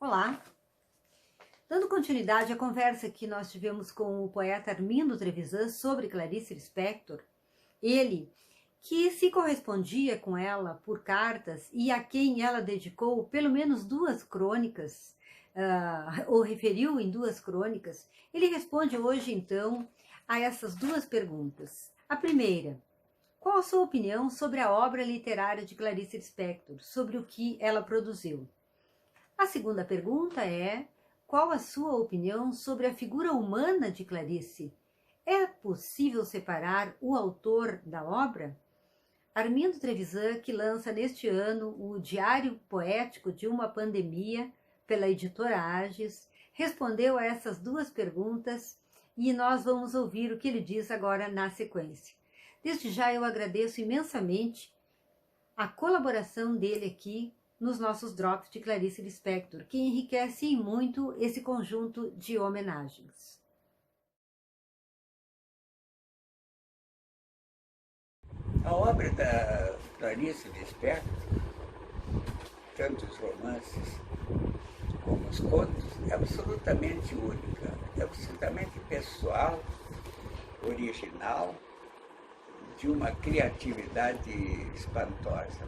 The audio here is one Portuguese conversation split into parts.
Olá! Dando continuidade à conversa que nós tivemos com o poeta Armindo Trevisan sobre Clarice Lispector, ele que se correspondia com ela por cartas e a quem ela dedicou pelo menos duas crônicas, ou referiu em duas crônicas, ele responde hoje então a essas duas perguntas. A primeira: qual a sua opinião sobre a obra literária de Clarice Lispector, sobre o que ela produziu? A segunda pergunta é: qual a sua opinião sobre a figura humana de Clarice? É possível separar o autor da obra? Armindo Trevisan, que lança neste ano o Diário Poético de uma Pandemia, pela editora Ages, respondeu a essas duas perguntas e nós vamos ouvir o que ele diz agora na sequência. Desde já eu agradeço imensamente a colaboração dele aqui nos nossos drops de Clarice Lispector, que enriquecem muito esse conjunto de homenagens. A obra da Clarice Lispector, tanto os romances como os contos, é absolutamente única, é absolutamente pessoal, original, de uma criatividade espantosa.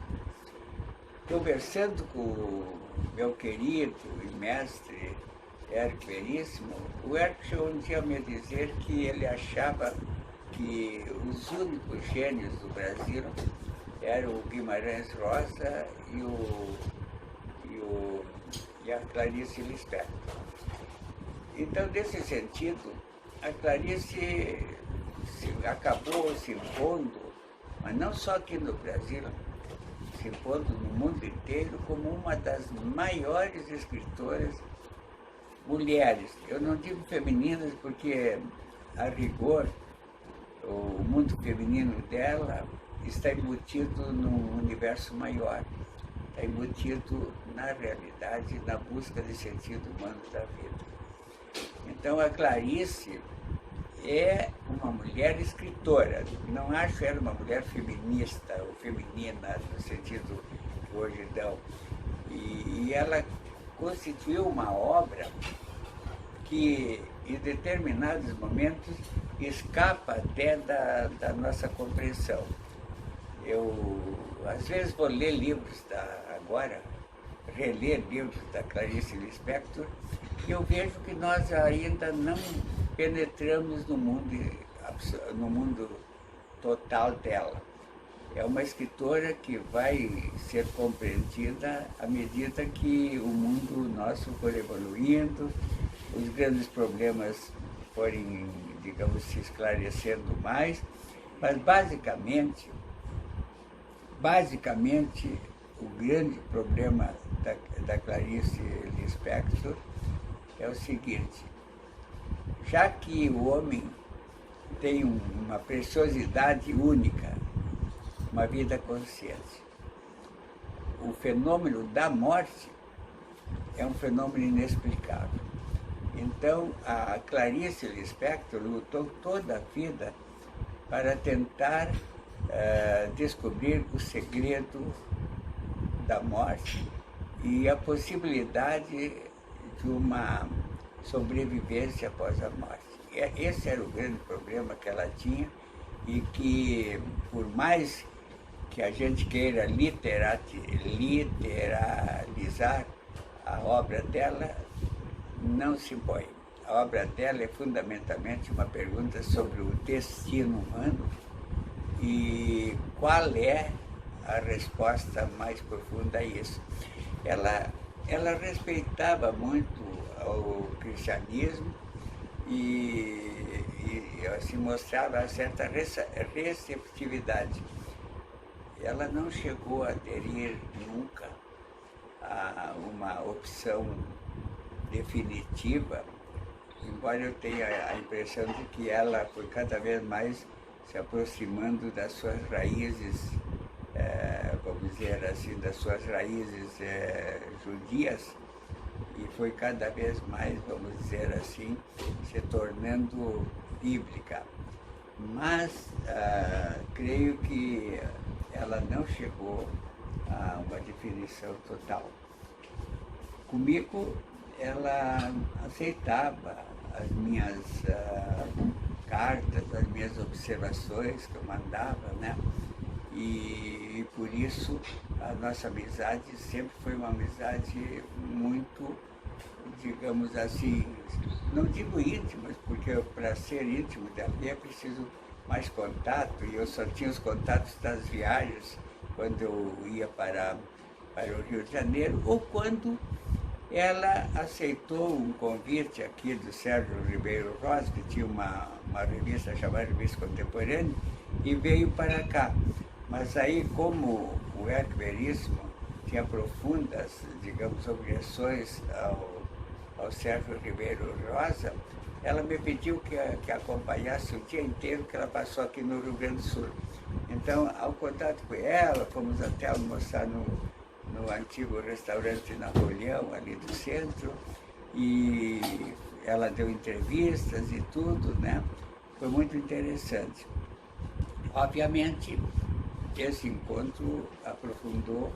Conversando com o meu querido e mestre Érico Veríssimo, o Érico chegou um dia a me dizer que ele achava que os únicos gênios do Brasil eram o Guimarães Rosa e a Clarice Lispector. Então, nesse sentido, a Clarice acabou se impondo, mas não só aqui no Brasil, se impondo no mundo inteiro como uma das maiores escritoras mulheres. Eu não digo femininas porque, a rigor, o mundo feminino dela está embutido num universo maior, está embutido na realidade, na busca de sentido humano da vida. Então, a Clarice é uma mulher escritora. Não acho ela uma mulher feminista ou feminina, no sentido que hoje dão. E ela constituiu uma obra que, em determinados momentos, escapa até da nossa compreensão. Eu, às vezes, vou ler livros reler livros da Clarice Lispector, e eu vejo que nós ainda não penetramos no mundo total dela. É uma escritora que vai ser compreendida à medida que o mundo nosso for evoluindo, os grandes problemas forem, digamos, se esclarecendo mais, mas basicamente, o grande problema da Clarice Lispector é o seguinte: já que o homem tem uma preciosidade única, uma vida consciente, o fenômeno da morte é um fenômeno inexplicável. Então, a Clarice Lispector lutou toda a vida para tentar descobrir o segredo da morte e a possibilidade de uma sobrevivência após a morte. Esse era o grande problema que ela tinha e que, por mais que a gente queira literalizar a obra dela, não se impõe. A obra dela é fundamentalmente uma pergunta sobre o destino humano e qual é a resposta mais profunda a isso. Ela respeitava muito o cristianismo e se mostrava certa receptividade. Ela não chegou a aderir nunca a uma opção definitiva, embora eu tenha a impressão de que ela foi cada vez mais se aproximando das suas raízes, vamos dizer assim, das suas raízes judias, e foi cada vez mais, vamos dizer assim, se tornando bíblica. Mas creio que ela não chegou a uma definição total. comigo ela aceitava as minhas cartas, as minhas observações que eu mandava, né? E por isso a nossa amizade sempre foi uma amizade muito, digamos assim, não digo íntima, porque para ser íntimo dali é preciso mais contato, e eu só tinha os contatos das viagens quando eu ia para o Rio de Janeiro, ou quando ela aceitou um convite aqui do Sérgio Ribeiro Rosa, que tinha uma revista chamada Revista Contemporânea, e veio para cá. Mas aí, como o Érico Veríssimo tinha profundas, digamos, objeções ao Sérgio Ribeiro Rosa, ela me pediu que acompanhasse o dia inteiro que ela passou aqui no Rio Grande do Sul. Então, ao contato com ela, fomos até almoçar no antigo restaurante Napoleão, ali do centro, e ela deu entrevistas e tudo, né? Foi muito interessante. Obviamente, esse encontro aprofundou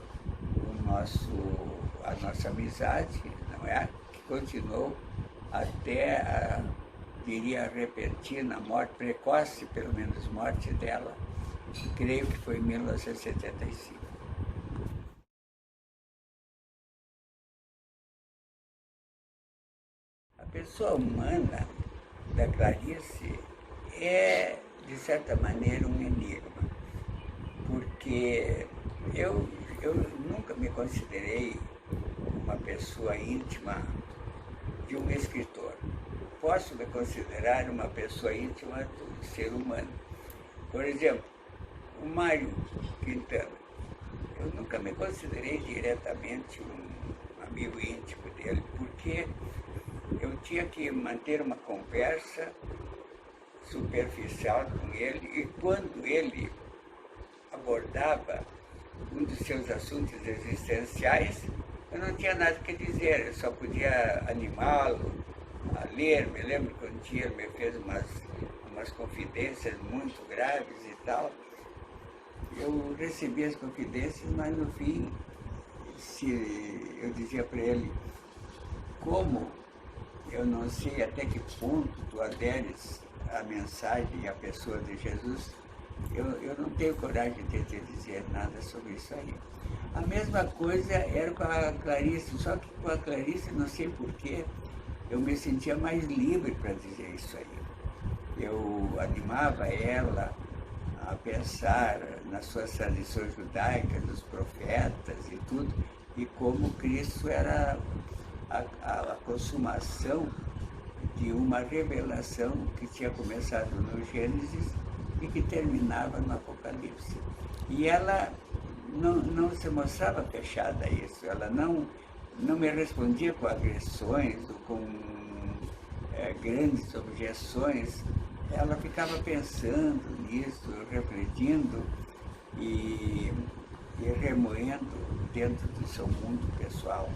a nossa amizade, não é? Que continuou até, diria, a repentina morte, precoce, pelo menos, morte dela, creio que foi em 1975. A pessoa humana da Clarice é, de certa maneira, um enigma, porque eu nunca me considerei uma pessoa íntima de um escritor. Posso me considerar uma pessoa íntima do ser humano. Por exemplo, o Mário Quintana. Eu nunca me considerei diretamente um amigo íntimo dele, porque eu tinha que manter uma conversa superficial com ele, e quando ele abordava um dos seus assuntos existenciais, eu não tinha nada que dizer, eu só podia animá-lo a ler. Me lembro que um dia ele me fez umas confidências muito graves e tal. Eu recebi as confidências, mas no fim, eu dizia para ele, como eu não sei até que ponto tu aderes à mensagem e à pessoa de Jesus, eu não tenho coragem de te dizer nada sobre isso aí. A mesma coisa era com a Clarice, só que com a Clarice, não sei porquê, eu me sentia mais livre para dizer isso aí. Eu animava ela a pensar nas suas tradições judaicas, dos profetas e tudo, e como Cristo era a consumação de uma revelação que tinha começado no Gênesis e que terminava no Apocalipse. E ela não se mostrava fechada a isso, ela não me respondia com agressões ou com grandes objeções. Ela ficava pensando nisso, refletindo e remoendo dentro do seu mundo pessoal.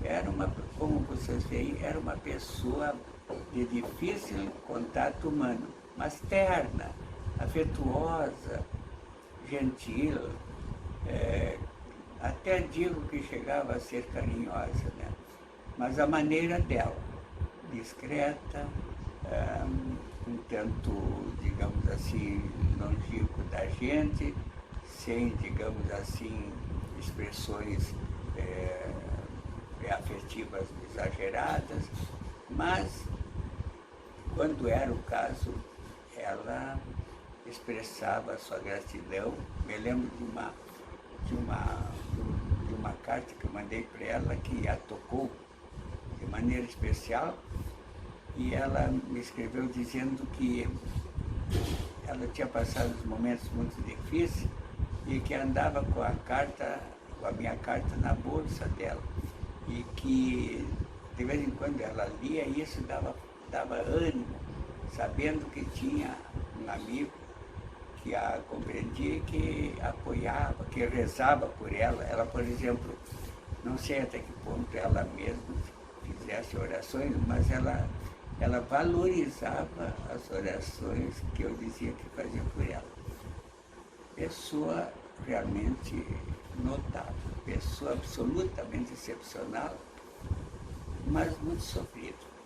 Era como vocês veem, era uma pessoa de difícil contato humano, mas terna, afetuosa, gentil, até digo que chegava a ser carinhosa, né? Mas a maneira dela, discreta, um tanto, digamos assim, longínquo da gente, sem, digamos assim, expressões afetivas exageradas, mas, quando era o caso, ela expressava a sua gratidão. Me lembro de uma carta que eu mandei para ela, que a tocou de maneira especial, e ela me escreveu dizendo que ela tinha passado momentos muito difíceis e que andava com a minha carta na bolsa dela, e que de vez em quando ela lia e isso dava ânimo, sabendo que tinha um amigo que a compreendia e que apoiava, que rezava por ela. Ela, por exemplo, não sei até que ponto ela mesma fizesse orações, mas ela valorizava as orações que eu dizia que fazia por ela. Pessoa realmente notável. Pessoa absolutamente excepcional, mas muito sofrido.